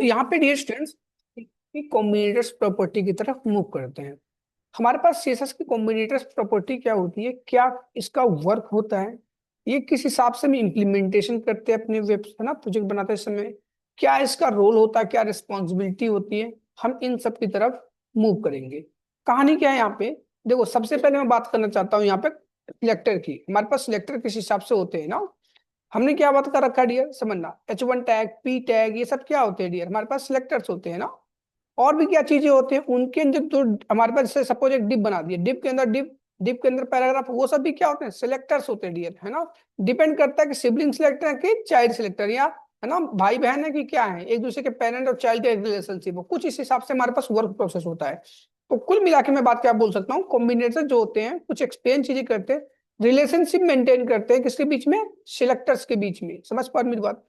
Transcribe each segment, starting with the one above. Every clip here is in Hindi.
यहाँ पे डियर स्टूडेंट्स कॉम्बिनेटर्स प्रॉपर्टी की तरफ मूव करते हैं। हमारे पास सीएसएस की कॉम्बिनेटर्स प्रॉपर्टी क्या होती है, क्या इसका वर्क होता है, ये किस हिसाब से हम इम्प्लीमेंटेशन करते हैं अपने वेब है ना प्रोजेक्ट बनाते समय, क्या इसका रोल होता है, क्या रिस्पॉन्सिबिलिटी होती है, हम इन सब की तरफ मूव करेंगे। कहानी क्या है यहाँ पे, देखो सबसे पहले मैं बात करना चाहता हूँ यहाँ पे सिलेक्टर की। हमारे पास सिलेक्टर किस हिसाब से होते हैं ना, हमने क्या बात कर रखा है डियर, समझना H1 टैग, पी टैग, ये सब क्या होते हैं डियर, हमारे पास सिलेक्टर्स होते हैं ना। और भी क्या चीजें होती हैं उनके अंदर, जो हमारे पास जैसे सपोज एक डिप बना दिए, डिप के अंदर डिप के अंदर पैराग्राफ, वो सब भी क्या होते हैं, सिलेक्टर्स होते हैं डियर, है ना। डिपेंड करता है कि सिबलिंग सिलेक्टर है कि चाइल्ड सिलेक्टर, या है ना भाई बहन है कि क्या है, एक दूसरे के पेरेंट और चाइल्ड के रिलेशनशिप हो, कुछ इस हिसाब से हमारे पास वर्क प्रोसेस होता है। तो कुल मिला के मैं बात क्या बोल सकता हूँ, कॉम्बिनेटर जो होते हैं कुछ एक्सप्लेन चीजें करते हैं, रिलेशनशिप मेंटेन करते हैं किसके बीच में, सिलेक्टर्स के बीच में। समझ पा रहे मेरी बात।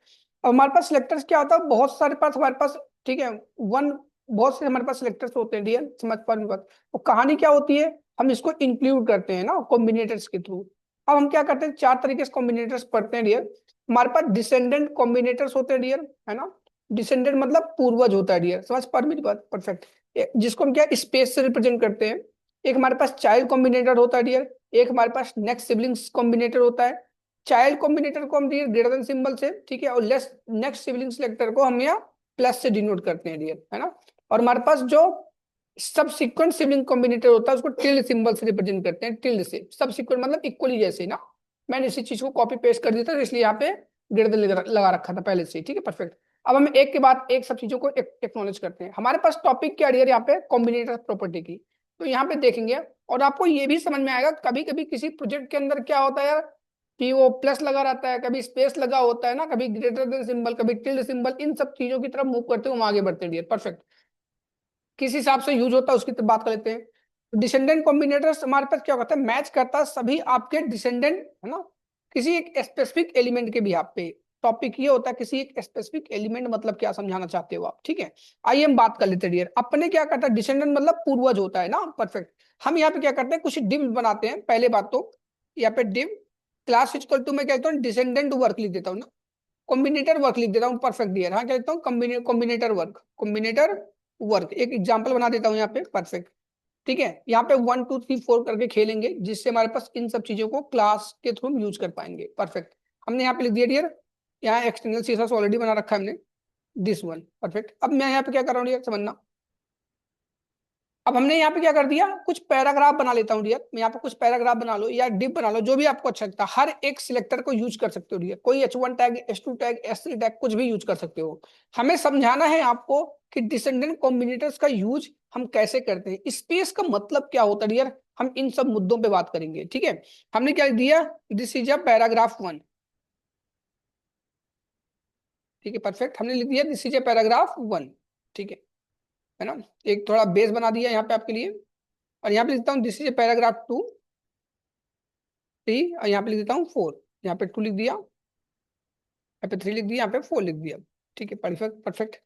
अब हमारे पास सिलेक्टर्स क्या होता है, बहुत सारे पास हमारे पास, ठीक है, वन, बहुत से हमारे पास सिलेक्टर्स होते हैं डियर, समझ पा रहे बात। तो कहानी क्या होती है, हम इसको इंक्लूड करते हैं ना कॉम्बिनेटर्स के थ्रू। अब हम क्या करते हैं, चार तरीके से कॉम्बिनेटर्स पढ़ते हैं डियर। हमारे पास डिसेंडेंट कॉम्बिनेटर्स होते हैं डियर, है ना। डिसेंडेंट मतलब पूर्वज होता है डियर, समझ पा रहे मेरी बात, परफेक्ट। जिसको हम क्या स्पेस से रिप्रेजेंट करते हैं। एक हमारे पास चाइल्ड कॉम्बिनेटर होता है डियर, एक हमारे पास नेक्स्ट सिबलिंग्स कॉम्बिनेटर होता है। चाइल्ड कॉम्बिनेटर को हम डियर ग्रेटर देन सिंबल से, ठीक है, और लेस नेक्स्ट सिबलिंग सिलेक्टर को हम यहाँ प्लस से डिनोट करते हैं डियर, है ना। और हमारे पास जो सबसिक्वेंट सिबलिंग कॉम्बिनेटर होता है उसको टिल्ड सिंबल से रिप्रेजेंट करते हैं, टिल्ड से। सबसिक्वेंट मतलब इक्वली जैसे ना, मैंने इसी चीज को कॉपी पेस्ट कर दिया था, इसलिए यहाँ पे ग्रेटर लगा रखा था पहले से, ठीक है, परफेक्ट। अब हम एक के बाद एक सब चीजों को एक्नॉलेज करते हैं। हमारे पास टॉपिक क्या है यहाँ पे, कॉम्बिनेटर प्रॉपर्टी की। तो यहाँ पे देखेंगे और आपको ये भी समझ में आएगा, कभी कभी किसी प्रोजेक्ट के अंदर क्या होता है यार, कि वो प्लस लगा रहता है, कभी स्पेस लगा होता है ना, कभी ग्रेटर देन सिंबल, कभी टिल्ड सिंबल, इन सब चीजों की तरफ मूव करते हुए हम आगे बढ़ते हैं, परफेक्ट। किस हिसाब से यूज होता है उसकी बात कर लेते हैं। डिसेंडेंट कॉम्बिनेटर्स हमारे पास क्या होता है, मैच करता है सभी आपके डिसेंडेंट, है ना, किसी एक स्पेसिफिक एलिमेंट के भी आप पे। टॉपिक ये होता है किसी एक स्पेसिफिक एलिमेंट, मतलब क्या समझाना चाहते हो आप, ठीक है। आइए हम बात कर लेते हैं डियर, अपने क्या करता है, डिसेंडेंट मतलब पूर्वज होता है ना, परफेक्ट। हम यहाँ पे क्या करते हैं, कुछ डिव बनाते हैं। पहले बात तो यहाँ पे डिव क्लास इक्वल टू, मैं क्या कहता हूँ, डिसेंडेंट वर्क लिख देता हूँ ना, कॉम्बिनेटर वर्क लिख देता हूँ, परफेक्ट डियर। हाँ क्या लिखता हूँ, कॉम्बिनेटर वर्क, कॉम्बिनेटर वर्क। एक एग्जांपल बना देता हूँ यहाँ पे, परफेक्ट, ठीक है। यहाँ पे 1 2 3 4 करके खेलेंगे, जिससे हमारे पास इन सब चीजों को क्लास के थ्रू यूज कर पाएंगे, परफेक्ट। हमने यहाँ पे लिख दिया डियर, यहाँ एक्सटर्नल सीएसएस ऑलरेडी बना रखा है हमने, दिस वन, परफेक्ट। अब मैं यहाँ पे क्या कर रहा हूँ डियर, समझना। अब हमने यहाँ पे क्या कर दिया, कुछ पैराग्राफ बना लेता हूँ डियर, मैं यहाँ पे कुछ पैराग्राफ बना लो या डिप बना लो, जो भी आपको अच्छा लगता है। हर एक सिलेक्टर को यूज कर सकते हो डियर, कोई H1 tag, H2 tag, S3 tag, कुछ भी यूज कर सकते हो। हमें समझाना है आपको कि डिसेंडेंट कॉम्बिनेटर्स का यूज हम कैसे करते हैं, स्पेस का मतलब क्या होता है डियर, हम इन सब मुद्दों पे बात करेंगे, ठीक है। हमने क्या दिया, दिस इज अ पैराग्राफ 1, ठीक है, परफेक्ट। हमने लिख दिया दिस इज अ पैराग्राफ 1, ठीक है ना। एक थोड़ा बेस बना दिया यहाँ पे आपके लिए, और यहाँ पे लिखता हूँ दिस इज पैराग्राफ 2, 3, और यहाँ पे लिख देता हूँ 4। यहाँ पे 2 लिख दिया, यहाँ पे 3 लिख दिया, यहाँ पे 4 लिख दिया, ठीक है, परफेक्ट परफेक्ट।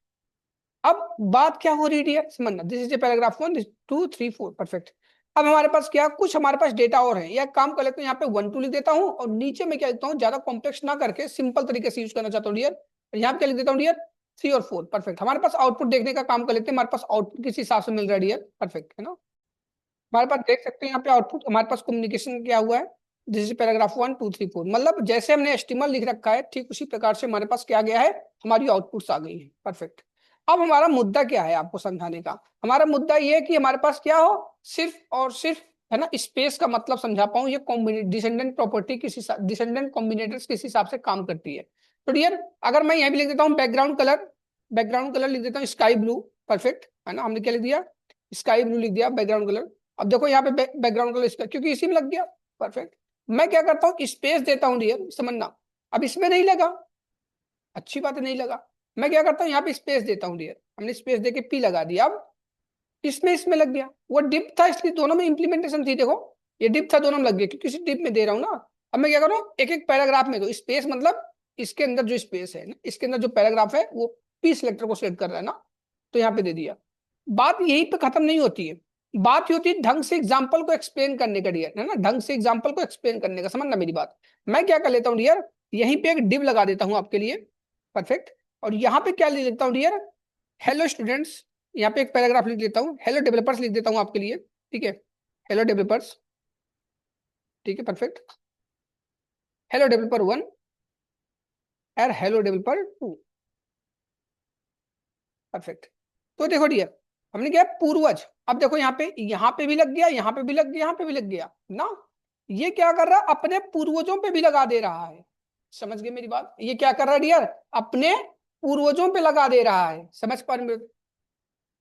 अब बात क्या हो रही है समझना, दिस इज पैराग्राफ 1, 2 3 4, परफेक्ट। अब हमारे पास क्या, कुछ हमारे पास डेटा और है, या काम कर लेते हैं, यहाँ पे 1 2 लिख देता हूँ, और नीचे में क्या लिखता हूँ, ज्यादा कॉम्प्लेक्स ना करके सिंपल तरीके से यूज करना चाहता हूँ डियर, यहाँ पे क्या लिख देता हूँ डियर, 3 और 4, परफेक्ट। हमारे पास आउटपुट देखने का काम कर लेते हैं, हमारे पास आउटपुट किस हिसाब से मिल रहा है डियर, परफेक्ट, है ना। हमारे पास देख सकते हैं यहाँ पे आउटपुट, हमारे पास कम्युनिकेशन क्या हुआ है, दिस इज पैराग्राफ 1 2 3 4, मतलब जैसे हमने एस्टिमल लिख रखा है ठीक उसी प्रकार से हमारे पास क्या गया है, हमारी आउटपुट्स आ गई है, परफेक्ट। अब हमारा मुद्दा क्या है आपको समझाने का, हमारा मुद्दा ये है कि हमारे पास क्या हो, सिर्फ और सिर्फ, है ना, स्पेस का मतलब समझा पाऊं, ये डिसेंडेंट प्रॉपर्टी किस, डिसेंडेंट कॉम्बिनेटर्स किस हिसाब से काम करती है। तो डियर अगर मैं यहाँ भी लिख देता हूँ बैकग्राउंड कलर, बैकग्राउंड कलर लिख देता हूँ स्काई ब्लू, परफेक्ट, है ना। हमने क्या लिख दिया, स्काई ब्लू लिख दिया बैकग्राउंड कलर। अब देखो यहाँ पे बैकग्राउंड कलर इसका, क्योंकि इसी में लग गया, परफेक्ट। मैं क्या करता हूँ, स्पेस देता हूँ डियर, समझना। अब इसमें नहीं लगा, अच्छी बात है, नहीं लगा। मैं क्या करता हूँ, यहाँ पे स्पेस देता हूँ डियर, हमने स्पेस देके पी लगा दिया। अब इसमें लग गया, वो डिप था इसलिए दोनों में इंप्लीमेंटेशन थी, देखो ये डिप था, दोनों में लग गया, क्योंकि किसी डिप में दे रहा हूँ ना। अब मैं क्या करूँ, एक एक पैराग्राफ में दो स्पेस, मतलब इसके अंदर जो स्पेस है ना, इसके अंदर जो पैराग्राफ है वो पी सिलेक्टर को सिलेक्ट कर रहा है ना, तो यहाँ पे दे दिया। बात यहीं पे खत्म नहीं होती है, बात ये होती है ढंग से एग्जाम्पल को एक्सप्लेन करने का डियर, है ना, ढंग से एग्जाम्पल को एक्सप्लेन करने का, समझना मेरी बात। मैं क्या कर लेता हूँ डियर, यहीं पे एक डिव लगा देता हूँ आपके लिए, परफेक्ट। और यहाँ पे क्या लिख लेता हूँ डियर, हेलो स्टूडेंट्स, यहाँ पे एक पैराग्राफ लिख देता हूँ, हेलो डेवलपर्स लिख देता हूँ आपके लिए, ठीक है, हेलो डेवलपर्स, ठीक है परफेक्ट, हेलो डेवलपर 1 और हेलो डेवलपर 2, परफेक्ट। तो देखो डियर, हमने क्या पूर्वज, अब देखो यहाँ पे भी लग गया, यहाँ पे भी लग गया, यहाँ पे भी लग गया ना, ये क्या कर रहा है, अपने पूर्वजों पे भी लगा दे रहा है। समझ गए मेरी बात, ये क्या कर रहा है डियर, अपने पूर्वजों पे लगा दे रहा है, समझ पा रहे हो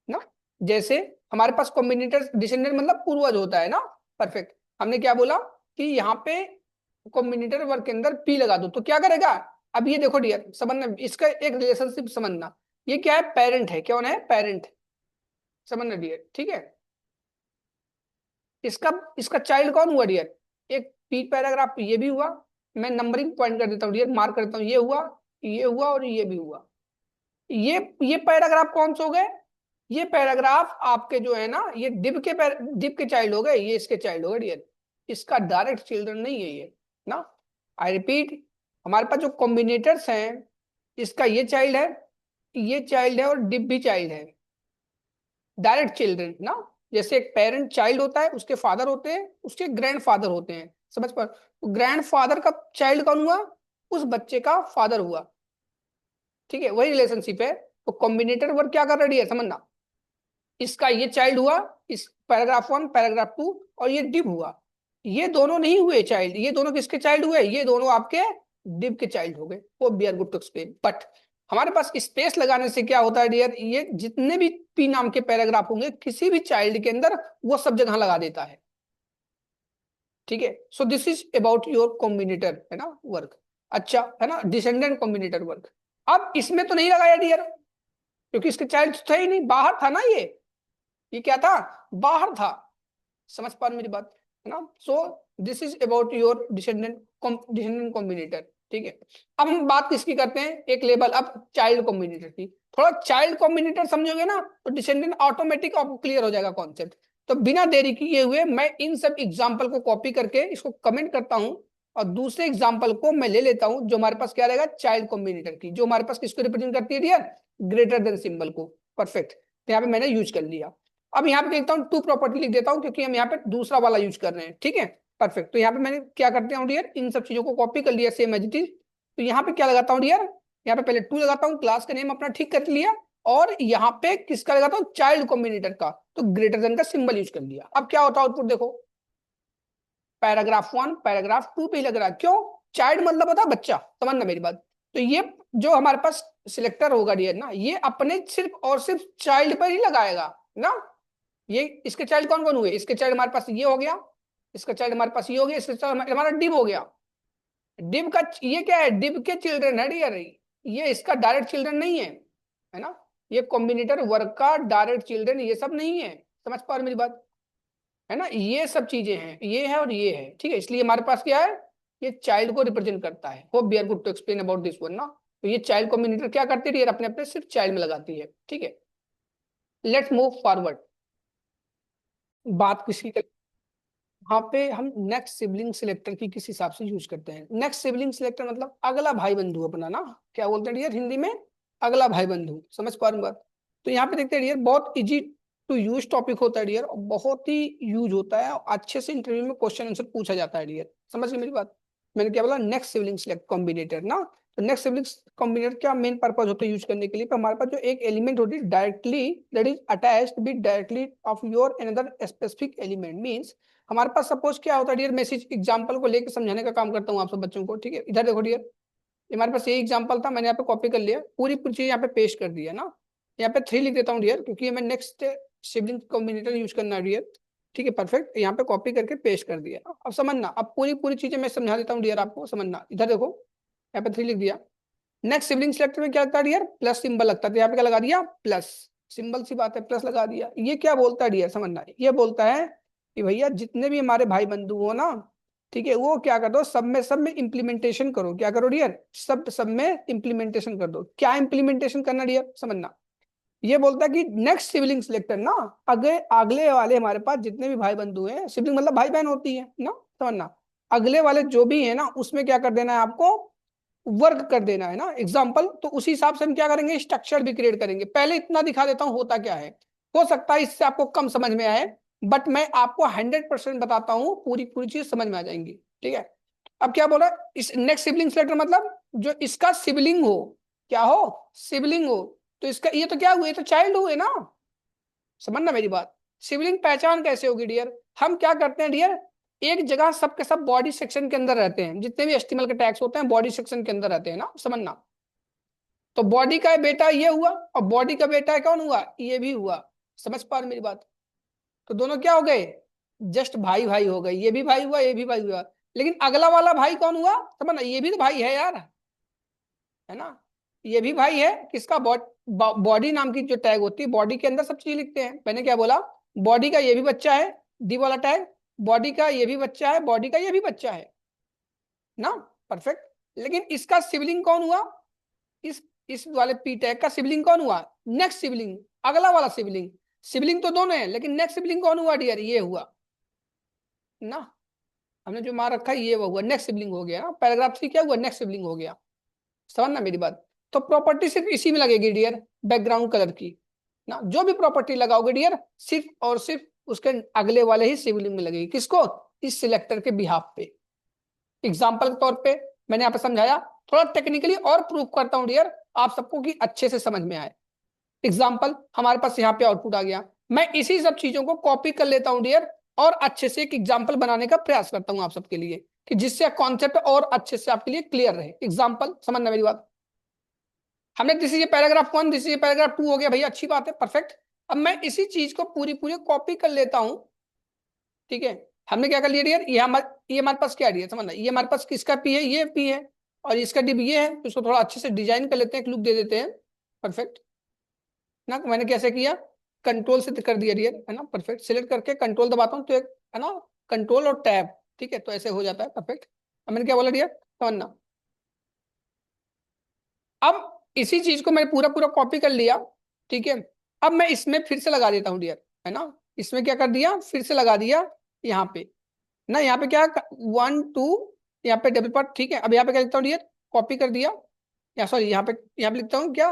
ना। जैसे हमारे पास कॉम्बिनेटर डिसेंडेंट मतलब पूर्वज होता है ना, परफेक्ट। हमने क्या बोला कि यहाँ पे कॉम्बिनेटर वर्ग के अंदर पी लगा दो तो क्या करेगा। अब ये देखो डियर, समझना इसका एक रिलेशनशिप समझना, ये क्या है, पेरेंट है, कौन है, पेरेंट, समझना डियर, ठीक है। इसका इसका चाइल्ड कौन हुआ डियर, एक पी पैराग्राफ ये भी हुआ, मैं नंबरिंग पॉइंट कर देता हूँ डियर, मार्क करता हूँ, ये हुआ, ये हुआ और ये भी हुआ। ये पैराग्राफ कौन से हो गए, ये पैराग्राफ आपके जो है ना, ये डिब के चाइल्ड हो गए, ये इसके चाइल्ड हो गए डियर, इसका डायरेक्ट चिल्ड्रन नहीं है ये ना। आई रिपीट, हमारे पास जो कॉम्बिनेटर्स हैं, इसका ये चाइल्ड है, ये चाइल्ड है और डिब भी चाइल्ड है, डायरेक्ट चिल्ड्रन ना। जैसे एक पेरेंट चाइल्ड होता है, उसके फादर होते हैं, उसके ग्रैंड फादर होते हैं, समझ पर, तो ग्रैंड फादर का चाइल्ड कौन हुआ, उस बच्चे का फादर हुआ, ठीक है, वही रिलेशनशिप है। तो कॉम्बिनेटर वर्ग क्या कर रही है समझना, इसका ये चाइल्ड हुआ, इस पैराग्राफ 1 पैराग्राफ 2, और ये डिब हुआ, ये दोनों नहीं हुए चाइल्ड, ये दोनों किसके चाइल्ड हुए, ये दोनों आपके डिब के चाइल्ड हो गए, वो we are good to explain. But हमारे पास स्पेस लगाने से क्या होता है डियर, ये जितने भी पी नाम के पैराग्राफ होंगे किसी भी चाइल्ड के अंदर वो सब जगह लगा देता है, ठीक है। So this is about your combinator है ना वर्क, अच्छा है ना, डिसेंडेंट कॉम्बिनेटर वर्क। अब इसमें तो नहीं लगाया डियर, क्योंकि इसके चाइल्ड थे ही नहीं, बाहर था ना ये क्या था, बाहर था, समझ पा रहे मेरी बात है ना। So this is about your descendant combinator, ठीक है। अब हम बात किसकी करते हैं, एक लेवल अब चाइल्ड कॉम्बिनेटर की, थोड़ा चाइल्ड कॉम्बिनेटर समझोगे ना तो डिसेंडेंट ऑटोमेटिक आपको क्लियर हो जाएगा कॉन्सेप्ट। तो बिना देरी किए हुए मैं इन सब एग्जाम्पल को कॉपी करके इसको कमेंट करता हूं, और दूसरे एग्जाम्पल को मैं ले लेता हूं जो हमारे पास क्या रहेगा, चाइल्ड कॉम्बिनेटर की, जो हमारे पास किसको रिप्रेजेंट करती है डियर, ग्रेटर देन सिंबल को, परफेक्ट। तो यहाँ पे मैंने यूज कर लिया। अब यहाँ पे लिखता हूँ टू प्रॉपर्टी लिख देता हूँ, क्योंकि हम यहाँ पे दूसरा वाला यूज कर रहे हैं, ठीक है, परफेक्ट। तो यहाँ पे मैंने क्या करते हैं डियर, इन सब चीजों को कॉपी कर लिया सेम एज इट इज। तो यहाँ पे क्या लगाता हूँ डियर, यहाँ पे पहले टू लगाता हूँ, क्लास का नेम अपना ठीक कर लिया, और यहाँ पे किसका लगाता हूँ, चाइल्ड कॉम्बिनेटर का, तो ग्रेटर देन का सिंबल यूज कर लिया। अब क्या होता है आउटपुट देखो, पैराग्राफ 1 पैराग्राफ 2 पे ही लग रहा है, क्यों, चाइल्ड मतलब होता है बच्चा, समझना मेरी बात। तो ये जो हमारे पास सिलेक्टर होगा डियर ना, ये अपने सिर्फ और सिर्फ चाइल्ड पर ही लगाएगा ना। ये इसके चाइल्ड कौन कौन हुए, इसके चाइल्ड हमारे पास ये हो गया, इसका चाइल्ड हमारे पास ये हो गया, इसका चाइल्ड हमारा डिब हो गया, डिब का ये क्या है, डिब के चिल्ड्रन है डियर, ये इसका डायरेक्ट चिल्ड्रन नहीं है ना, ये कॉम्बिनेटर वर्ग का डायरेक्ट चिल्ड्रन ये सब नहीं है, समझ पा रहे मेरी बात है ना, ये सब चीजें हैं, ये है और ये है, ठीक है। इसलिए हमारे पास क्या है, ये चाइल्ड को रिप्रेजेंट करता है। Hope we are good to explain about this one ना। तो ये चाइल्ड कॉम्बिनेटर क्या करती है, अपने अपने सिर्फ चाइल्ड में लगाती है, ठीक है। लेट्स मूव फॉरवर्ड, बात किसकी, यहाँ पे हम नेक्स्ट सिबलिंग सिलेक्टर की किस हिसाब से यूज करते हैं। नेक्स्ट सिबलिंग सिलेक्टर मतलब अगला भाई बंधु अपना ना, क्या बोलते हैं डियर हिंदी में, अगला भाई बंधु, समझ पा रहे हैं बात। तो यहाँ पे देखते हैं डियर, बहुत इजी टू यूज टॉपिक होता है डियर, और बहुत ही यूज होता है, और अच्छे से इंटरव्यू में क्वेश्चन आंसर पूछा जाता है डियर, समझ गए मेरी बात। मैंने क्या बोला, नेक्स्ट सिबलिंग सिलेक्ट कॉम्बिनेटर ना। तो नेक्स्ट सिबलिंग कॉम्बिनेटर क्या मेन पर्पज होता है यूज करने के लिए, तो हमारे पास जो एक एलिमेंट होती है directly that is attached with directly of your another specific element, means हमारे पास सपोज क्या होता है डियर, मैं इस एग्जांपल को लेकर समझाने का काम करता हूँ आप सब बच्चों को, ठीक है। इधर देखो डियर, हमारे पास ये एग्जांपल था, मैंने यहाँ पे कॉपी कर लिया, पूरी पूरी चीज यहाँ पे पेश कर दिया ना। यहाँ पे 3 लिख देता हूँ डियर, क्योंकि मैं नेक्स्ट सिबलिंग कॉम्बिनेटर यूज करना है डियर, ठीक है, परफेक्ट। यहाँ पे कॉपी करके पेश कर दिया। अब समझना, अब पूरी पूरी चीजें मैं समझा देता हूँ डियर आपको, समझना। इधर देखो, यहाँ पे 3 लिख दिया। नेक्स्ट सिबलिंग सेलेक्टर में क्या लगता है डियर, प्लस सिंबल लगता है, तो यहाँ पे क्या लगा दिया, प्लस सिंबल, सी बात है, प्लस लगा दिया। ये क्या बोलता है डियर, समझना, ये बोलता है कि भैया जितने भी हमारे भाई बंधु हो ना, ठीक है, वो क्या कर दो, सब में इम्प्लीमेंटेशन करो, क्या करो डियर, सब में इम्प्लीमेंटेशन कर दो। क्या इम्प्लीमेंटेशन करना डियर, समझना, ये बोलता है कि नेक्स्ट सिबलिंग सिलेक्टर ना, अगले अगले वाले हमारे पास जितने भी भाई बंधु हैं, सिबलिंग मतलब भाई बहन होती है ना, समझना, अगले वाले जो भी है ना उसमें क्या कर देना है आपको, वर्क कर देना है ना एग्जाम्पल, तो उसी हिसाब से हम क्या करेंगे, स्ट्रक्चर भी क्रिएट करेंगे। पहले इतना दिखा देता हूं होता क्या है, हो सकता है इससे आपको कम समझ में आए, बट मैं आपको 100% बताता हूँ, पूरी पूरी चीज समझ में आ जाएंगी, ठीक है। अब क्या बोला, इस नेक्स्ट सिबलिंग सेलेक्टर मतलब जो इसका सिबलिंग हो, क्या हो, सिबलिंग हो। तो इसका ये तो क्या हुए, ये तो चाइल्ड हुए ना, समझना मेरी बात। सिबलिंग पहचान कैसे होगी डियर, हम क्या करते हैं डियर, एक जगह सबके सब बॉडी सेक्शन के अंदर रहते हैं, जितने भी एचटीएमएल के टैग्स होते हैं बॉडी सेक्शन के अंदर रहते हैं ना, समझना। तो बॉडी का बेटा ये हुआ और बॉडी का बेटा कौन हुआ, ये भी हुआ, समझ पा रहे मेरी बात। तो दोनों क्या हो गए, जस्ट भाई भाई हो गए, ये भी भाई हुआ ये भी भाई हुआ। लेकिन अगला वाला भाई कौन हुआ, समझना, ये भी तो भाई है यार, है ना। ये भी भाई है किसका, बॉडी नाम की जो टैग होती है, बॉडी के अंदर सब चीज लिखते हैं। मैंने क्या बोला, बॉडी का ये भी बच्चा है, डी वाला टैग, बॉडी का ये भी बच्चा है, बॉडी का ये भी बच्चा है ना, परफेक्ट। लेकिन इसका सिबलिंग कौन हुआ, इस वाले पी टैग का सिबलिंग कौन हुआ, नेक्स्ट सिबलिंग, अगला वाला सिबलिंग। सिबलिंग तो दोनों है, लेकिन नेक्स्ट सिबलिंग कौन हुआ डियर, ये हुआ ना। हमने जो मार रखा है ये वो हुआ, नेक्स्ट सिबलिंग हो गया ना। पैराग्राफ 3 क्या हुआ, नेक्स्ट सिबलिंग हो गया, समझना मेरी बात। तो प्रॉपर्टी सिर्फ इसी में लगेगी डियर, बैकग्राउंड कलर की ना, जो भी प्रॉपर्टी लगाओगे डियर सिर्फ और सिर्फ उसके अगले वाले ही सिबलिंग में लगेगी, किसको, इस सिलेक्टर के बिहाफ पे। एग्जाम्पल के तौर पे मैंने यहाँ पे समझाया, थोड़ा टेक्निकली और प्रूफ करता हूँ डियर आप सबको कि अच्छे से समझ में आए। एग्जाम्पल हमारे पास यहाँ पे आउटपुट आ गया, मैं इसी सब चीजों को कॉपी कर लेता हूँ डियर, और अच्छे से एक एग्जाम्पल बनाने का प्रयास करता हूँ आप सबके लिए, कि जिससे कॉन्सेप्ट और अच्छे से आपके लिए क्लियर रहे। एग्जाम्पल समझना मेरी बात, हमने दिस इज ये पैराग्राफ 1, दिस इज ये पैराग्राफ 2 हो गया भैया, अच्छी बात है, परफेक्ट। अब मैं इसी चीज को पूरी पूरी कॉपी कर लेता हूं, ठीक है। हमने क्या कर लिया डियर, ये हमारे पास क्या डियर, समझना, ये हमारे पास किसका पी है, ये पी है, और इसका डिब ये है, तो इसको थोड़ा अच्छे से डिजाइन कर लेते हैं, एक लुक दे देते हैं, परफेक्ट ना। मैंने कैसे किया, कंट्रोल से कर दिया डियर, है ना, परफेक्ट। सिलेक्ट करके कंट्रोल दबाता हूँ तो एक, है ना, कंट्रोल और टैब, ठीक है, तो ऐसे हो जाता है, परफेक्ट। अब मैंने क्या बोला डियर, समझना। अब इसी चीज को मैंने पूरा पूरा कॉपी कर लिया, ठीक है। अब मैं इसमें फिर से लगा देता हूँ डियर, है ना, इसमें क्या कर दिया, फिर से लगा दिया यहाँ पे ना, यहाँ पे क्या, 1 2, यहाँ पे डबल पार्ट, ठीक है। अब यहाँ पे क्या लिखता हूँ डियर, कॉपी कर दिया, या सॉरी यहाँ पे लिखता हूँ क्या,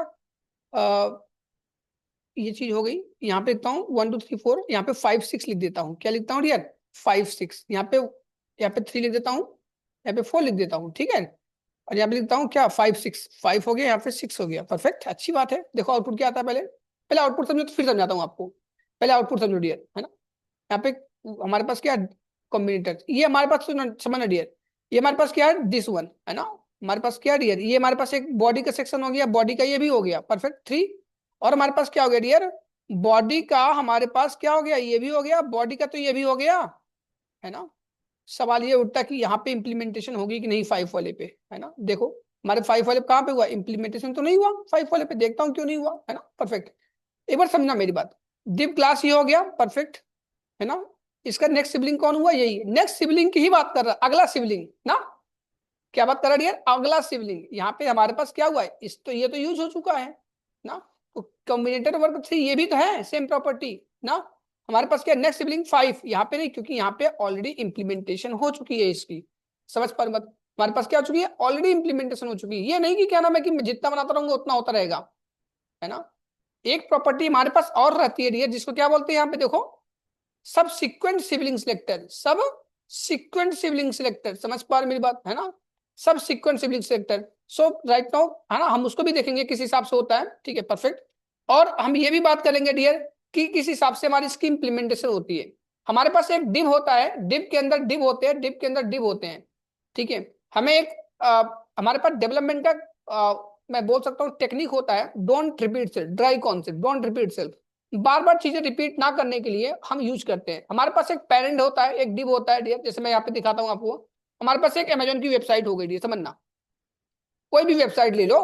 ये चीज हो गई। यहाँ पे लिखता हूँ 1 2 3 4, यहाँ पे 5 6 लिख देता हूँ, क्या लिखता हूँ डियर, 5 6, यहाँ पे 3 लिख देता हूँ, यहाँ पे 4 लिख देता हूँ, ठीक है। और यहाँ पे लिखता हूँ क्या, 5 6, 5 हो गया, यहाँ पे 6 हो गया, परफेक्ट, अच्छी बात है। देखो आउटपुट क्या आता है, पहले पहले आउटपुट समझो तो फिर समझाता हूँ आपको। पहले आउटपुट समझो डियर, है ना। यहाँ पे हमारे पास क्या, कॉम्बिनेटर, ये हमारे पास समझना डियर, ये हमारे पास क्या है, दिस वन, है ना। हमारे पास क्या डियर, ये हमारे पास एक बॉडी का सेक्शन हो गया, बॉडी का ये भी हो गया, परफेक्ट 3। और हमारे पास क्या हो गया डियर, बॉडी का हमारे पास क्या हो गया, ये भी हो गया, बॉडी का तो ये भी हो गया, है ना। सवाल ये उठता कि यहाँ पे इंप्लीमेंटेशन होगी कि नहीं 5 वाले पे, है ना। देखो हमारे 5 वाले कहाँ पे हुआ, इंप्लीमेंटेशन तो नहीं हुआ 5 वाले पे, देखता हूँ क्यों नहीं हुआ, है ना, परफेक्ट। एक बार समझना मेरी बात, डिव क्लास ये हो गया, परफेक्ट, है ना। इसका नेक्स्ट सिबलिंग कौन हुआ, यही नेक्स्ट सिबलिंग की ही बात कर रहा, अगला सिबलिंग ना, क्या बात कर रहा है यार, अगला सिबलिंग। यहाँ पे हमारे पास क्या हुआ है, इस तो ये तो यूज हो चुका है ना, तो कॉम्बिनेटर वर्क 3 ये भी तो है सेम प्रॉपर्टी ना। हमारे पास क्या, नेक्स्ट सिबलिंग 5, यहाँ पे नहीं, क्योंकि यहाँ पे ऑलरेडी इंप्लीमेंटेशन हो चुकी है इसकी, समझ पर मत, हमारे पास क्या हो चुकी है, ऑलरेडी इंप्लीमेंटेशन हो चुकी है। ये नहीं कि क्या नाम है कि मैं जितना बनाता रहूंगा उतना होता रहेगा, है ना। एक प्रॉपर्टी हमारे पास और रहती है जिसको क्या बोलते हैं, यहाँ पे देखो, सब सिक्वेंट सिबलिंग सिलेक्टर, सब सिक्वेंट सिबलिंग सिलेक्टर, समझ पा रहे मेरी बात, है ना। सब सिक्वेंट सिबलिंग सिलेक्टर, सो राइट नाउ, है ना, हम उसको भी देखेंगे किस हिसाब से होता है, ठीक है, परफेक्ट। और हम ये भी बात करेंगे डियर कि किस हिसाब से हमारी इसकी इंप्लीमेंटेशन होती है। हमारे पास एक डिव होता है, डिव के अंदर डिव होते हैं, डिव के अंदर डिव होते हैं, ठीक है। हमें एक हमारे पास डेवलपमेंट का मैं बोल सकता हूँ टेक्निक होता है, don't repeat self, dry concept, don't repeat self. बार बार चीजें रिपीट ना करने के लिए हम यूज करते हैं। हमारे पास एक पेरेंट होता है, एक डिव होता है डियर, जैसे मैं यहाँ पे दिखाता हूँ आपको। हमारे पास एक अमेजोन की वेबसाइट हो गई डियर, समझना, कोई भी वेबसाइट ले लो,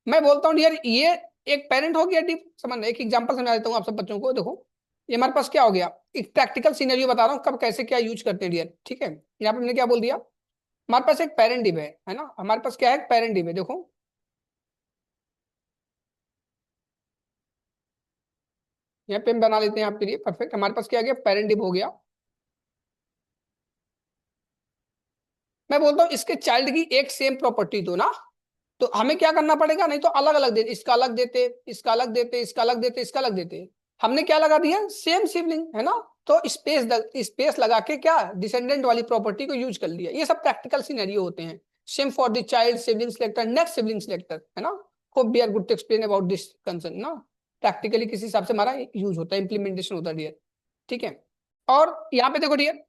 मैं बोलता हूँ डियर ये एक पेरेंट हो गया डिव, समझना। एक एग्जांपल समझा देता हूँ आप सब बच्चों को, देखो ये हमारे पास क्या हो गया, एक प्रैक्टिकल सीनरियो बता रहा हूँ कब कैसे क्या यूज करते हैं डियर, ठीक है। यहाँ पे मैंने क्या बोल दिया, हमारे पास एक पेरेंट डिव है ना, हमारे पास क्या है, पेरेंट डिव है, देखो यहाँ पे हम बना लेते हैं आपके लिए, परफेक्ट। हमारे पास क्या आ गया, पेरेंट डिव हो गया। मैं बोलता हूँ इसके चाइल्ड की एक सेम प्रॉपर्टी दो ना, तो हमें क्या करना पड़ेगा, नहीं तो अलग अलग दे, इसका अलग देते, इसका अलग देते, इसका अलग देते, इसका अलग देते। हमने क्या लगा दिया, सेम सिबलिंग है ना, तो स्पेस लगा के क्या डिसेंडेंट वाली प्रॉपर्टी को यूज कर लिया। ये सब प्रैक्टिकल सिनेरियो होते हैं। Same for the child sibling selector, next sibling selector, है ना। Hope we are good to explain about this concern ना। प्रैक्टिकली किसी हिसाब से हमारा यूज होता है, इंप्लीमेंटेशन होता है डियर। ठीक है। और यहाँ पे देखो डियर,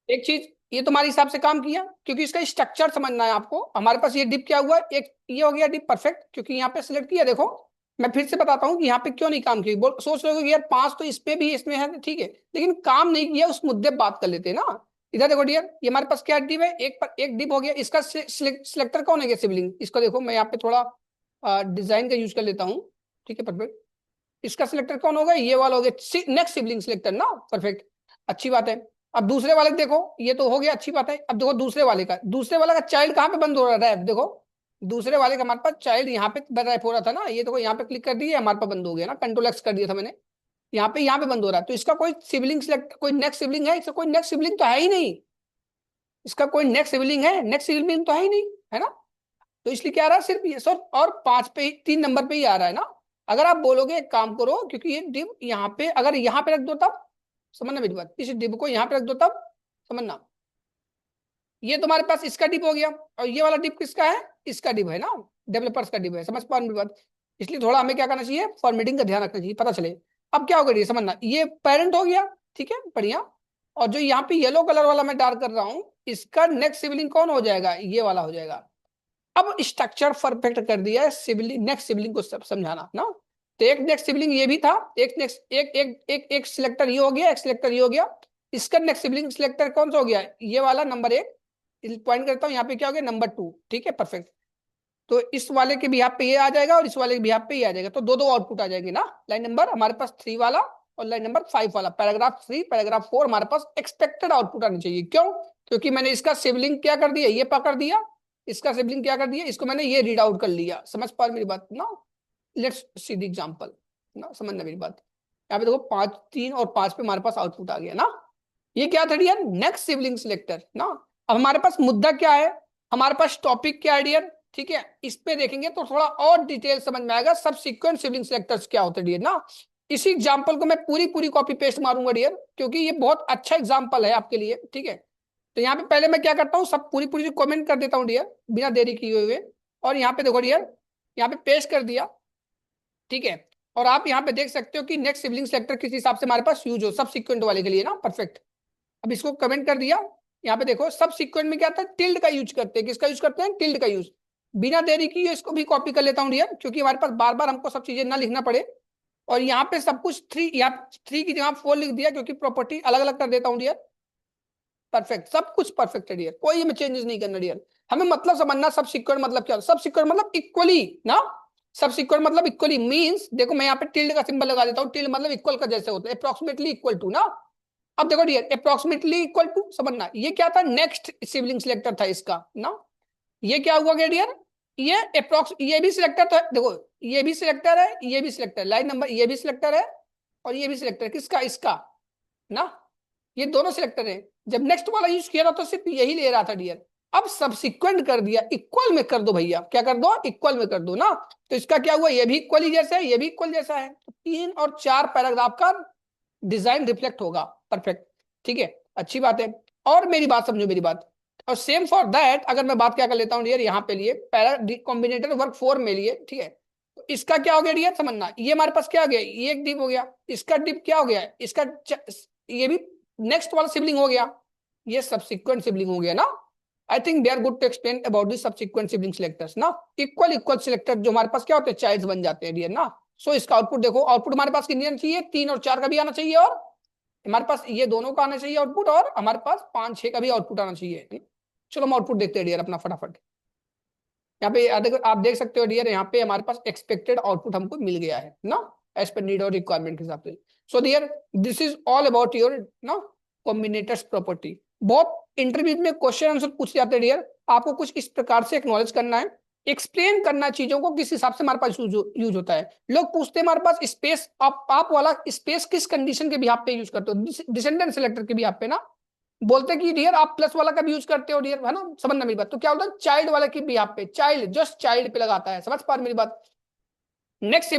एक चीज, ये तुम्हारे हिसाब से काम किया क्योंकि इसका स्ट्रक्चर समझना है आपको। हमारे पास ये डिप क्या हुआ, एक ये हो गया डिप परफेक्ट, क्योंकि यहाँ पे सिलेक्ट किया। देखो मैं फिर से बताता हूँ कि यहाँ पे क्यों नहीं काम किया। सोच रहे हो कि यार 5 तो इसमें भी इसमें है, ठीक है, लेकिन काम नहीं किया, उस मुद्दे पर बात कर लेते हैं ना। इधर देखो डियर, ये हमारे पास क्या डिप है, एक डिप हो गया। इसका सिलेक्टर कौन है, सिबलिंग। इसको देखो मैं यहाँ पे थोड़ा डिजाइन का यूज कर लेता हूँ। ठीक है, परफेक्ट। इसका सिलेक्टर कौन होगा, ये वाला हो गया नेक्स्ट सिबलिंग सिलेक्टर ना, परफेक्ट, अच्छी बात है। अब दूसरे वाले देखो, ये तो हो गया, अच्छी बात है। अब देखो दूसरे वाले का चाइल्ड कहाँ पे बंद हो रहा है, देखो दूसरे वाले का हमारे पास चाइल्ड यहाँ पे रैप हो रहा था ना, ये देखो यहाँ पे क्लिक कर दिया, हमारे पास बंद हो गया ना, कंट्रोल एक्स कर दिया था मैंने, यहाँ पे बंद हो रहा है। तो इसका कोई सिबलिंग सिलेक्ट, कोई नेक्स्ट सिबलिंग है, इसका कोई नेक्स्ट सिबलिंग तो है ही नहीं, इसका कोई नेक्स्ट सिबलिंग है, नेक्स्ट सिबलिंग तो है ही नहीं, है ना। तो इसलिए क्या आ रहा है, सिर्फ ये सर, और 5 पे ही, 3 नंबर पे ही आ रहा है ना। अगर आप बोलोगे एक काम करो, क्योंकि ये डिव यहाँ पे, अगर यहाँ पे रख दो तब, समझना मेरी बात, इस डिव को यहाँ पे रख दो तब, समझना। ये तुम्हारे पास इसका डिप हो गया, और ये वाला डिप किसका है, इसका डिप है ना, डेवलपर्स का डिप है, समझ पा रहे मेरी बात। इसलिए थोड़ा हमें क्या करना चाहिए, फॉर्मेटिंग का ध्यान रखना चाहिए, पता चले। अब क्या होगा ये समझना, ये पेरेंट हो गया, ठीक है, बढ़िया। और जो यहाँ पे येलो कलर वाला मैं डार्क कर रहा हूँ, इसका नेक्स्ट सिबलिंग कौन हो जाएगा, ये वाला हो जाएगा। अब स्ट्रक्चर परफेक्ट कर दिया है, सिबलिंग नेक्स्ट सिबलिंग को सब समझाना ना। तो एक नेक्स्ट सिबलिंग ये भी था, एक नेक्स्ट एक सिलेक्टर ये हो गया, एक सिलेक्टर ये हो गया। इसका नेक्स्ट सिबलिंग सिलेक्टर कौन सा हो गया, ये वाला नंबर 1, पॉइंट करता हूँ यहाँ पे, क्या हो गया नंबर 2, ठीक है, परफेक्ट। तो इस वाले के भी यहाँ पे ये आ जाएगा, और इस वाले के भी यहाँ पे ये आ जाएगा, तो दो दो आउटपुट आ जाएंगे ना। लाइन नंबर हमारे पास 3 वाला, और लाइन नंबर 5 वाला, पैराग्राफ 3 पैराग्राफ 4 हमारे पास एक्सपेक्टेड आउटपुट आनी चाहिए। क्यों, क्योंकि मैंने इसका सिबलिंग क्या कर दिया, ये पकड़ दिया, इसका सिबलिंग क्या कर दिया, इसको मैंने ये रीड आउट कर लिया। समझ पा मेरी बात ना। लेट्स सी द एग्जांपल ना, समझना मेरी बात। यहाँ पे देखो 5, 3 और 5 पे हमारे पास आउटपुट आ गया ना। ये क्या था डियर, नेक्स्ट सिबलिंग सिलेक्टर ना। अब हमारे पास मुद्दा क्या है, हमारे पास टॉपिक क्या है डियर, ठीक है। इस पे देखेंगे तो थोड़ा और डिटेल समझ में आएगा, सब सीक्वेंस सिबलिंग सिलेक्टर्स क्या होते हैं डियर ना। इसी एग्जांपल को मैं पूरी पूरी कॉपी पेस्ट मारूंगा डियर, क्योंकि ये बहुत अच्छा एग्जांपल है आपके लिए, ठीक है। तो यहाँ पे पहले मैं क्या करता हूँ, सब पूरी पूरी कमेंट कर देता हूँ डियर, बिना देरी किए हुए। और यहाँ पे देखो डियर, यहाँ पे पेस्ट कर दिया, ठीक है। और आप यहाँ पे देख सकते हो कि नेक्स्ट सिबलिंग सेक्टर किस हिसाब से हमारे पास यूज हो, सब सिक्वेंट वाले के लिए ना, परफेक्ट। अब इसको कमेंट कर दिया। यहाँ पे देखो सब सिक्वेंट में क्या आता है, टिल्ड का यूज करते हैं, किसका यूज करते हैं, टिल्ड का यूज। बिना देरी की इसको भी कॉपी कर लेता हूँ डियर, क्योंकि हमारे पास बार बार हमको सब चीजें ना लिखना पड़े। और यहाँ पे सब कुछ 3, यहाँ 3 की जगह 4 लिख दिया, क्योंकि प्रॉपर्टी अलग अलग कर देता हूँ डियर, परफेक्ट। सब कुछ परफेक्ट है डियर, कोई में चेंजेस नहीं करना डियर। हमें मतलब समझना, सब सिक्वेंट मतलब क्या, सब सिक्वेंट मतलब इक्वली ना। सब सिक्वेंट मतलब इक्वली मींस, देखो मैं यहाँ पे टिल्ड का सिंबल लगा देता हूँ, टिल्ड मतलब इक्वल का जैसे होता है, अप्रोक्सीमेटली इक्वल टू ना। अब देखो डियर, अप्रोक्सीमेटली इक्वल टू समझना, ये क्या था, नेक्स्ट सिबलिंग सिलेक्टर था इसका ना। ये क्या हुआ गया डियर, ये अप्रोक्स, ये भी सिलेक्टर तो है, देखो ये भी सिलेक्टर है, ये भी सिलेक्टर, लाइन नंबर ये भी सिलेक्टर है, और ये भी सिलेक्टर किसका, इसका ना। ये दोनों सिलेक्टर है। जब नेक्स्ट वाला यूज किया था तो सिर्फ यही ले रहा था डियर। अब सब्सिक्वेंट कर दिया, इक्वल में कर दो भैया, क्या कर दो, इक्वल में कर दो ना। तो इसका क्या हुआ, ये भी इक्वल ही जैसा है, ये भी इक्वल जैसा है, तो 3 और 4 पैराग्राफ का डिजाइन रिफ्लेक्ट होगा, परफेक्ट, ठीक है, अच्छी बात है। और मेरी बात समझो मेरी बात, और सेम फॉर दैट अगर मैं बात क्या कर लेता हूँ डियर, यहाँ पे लिए पैरा कॉम्बिनेटर वर्क 4 में लिए, ठीक है। तो इसका क्या हो गया डियर समझना, ये हमारे पास क्या हो गया, ये एक डिप हो गया, इसका डिप क्या हो गया, इसका ये भी नेक्स्ट वाला सिबलिंग हो गया, ये सबसिक्वेंट सिबलिंग हो गया ना। I think they are good to explain about this subsequent sibling selectors ना। इक्वल इक्वल सिलेक्टर जो हमारे पास क्या होते हैं, चाइल्ड्स बन जाते हैं डियर ना। सो इसका आउटपुट देखो, आउटपुट हमारे पास कितनी आना चाहिए, 3 और 4 का भी आना चाहिए, और हमारे पास ये दोनों का आना चाहिए आउटपुट, और हमारे पास 5, 6 का भी आउटपुट आना चाहिए। चलो हम आउटपुट देखते हैं डियर अपना फटाफट। यहाँ पे आप देख सकते हो डियर, यहाँ पे हमारे पास एक्सपेक्टेड आउटपुट हमको मिल गया है ना, एज पर नीड और रिक्वायरमेंट के हिसाब से। So dear this is all about your ना कॉम्बिनेटर्स प्रॉपर्टी। बहुत इंटरव्यू में क्वेश्चन आंसर पूछ जाते हैं डियर, आपको कुछ इस प्रकार से एक्नॉलेज करना है, एक्सप्लेन करना चीजों को, किस हिसाब से हमारे पास यूज होता है। लोग पूछते हैं हमारे पास स्पेस, आप वाला स्पेस किस कंडीशन के बिहाफ पे यूज करते हो, डिसेंडेंट सिलेक्टर के बिहाफ पे ना। बोलते हैं कि डियर आप प्लस वाला का भी यूज करते हो डियर, है ना, समझना मेरी बात। तो क्या होता है चाइल्ड वाला की भी यहाँ पे चाइल्ड, जस्ट चाइल्ड पे लगाता है, समझ पा रहे मेरी बात। नेक्स्ट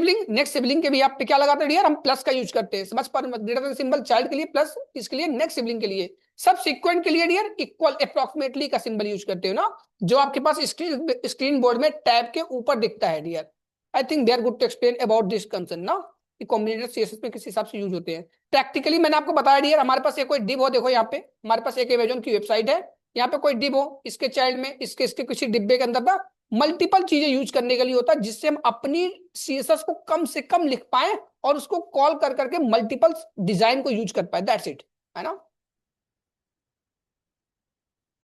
सिबलिंग के भी यहाँ पे क्या लगाते हैं डियर, हम प्लस का यूज करते हैं, समझ पा रहे, ग्रेटर देन सिंबल चाइल्ड के लिए प्लस, इसके लिए नेक्स्ट सिबलिंग के लिए। सब सिक्वेंट के लिए डियर इक्वल अप्रोक्सीमेटली का सिंबल यूज करते हो ना, जो आपके पास स्क्रीन बोर्ड में टैब के ऊपर दिखता है dear. I think they are good to explain about this concern ना, कि कॉम्बिनेटर सीएसएस में किस हिसाब से यूज होते हैं। प्रैक्टिकली मैंने आपको बताया डियर, हमारे पास एक कोई डिब हो, देखो यहाँ पे हमारे पास एक अमेजोन की वेबसाइट है, यहाँ पे कोई डिब हो, इसके चाइल्ड में इसके इसके किसी डिब्बे के अंदर ना मल्टीपल चीजें यूज करने के लिए होता है, जिससे हम अपनी सीएसएस को कम से कम लिख पाए और उसको कॉल कर करके मल्टीपल डिजाइन को यूज कर पाए, दैट्स इट, है ना।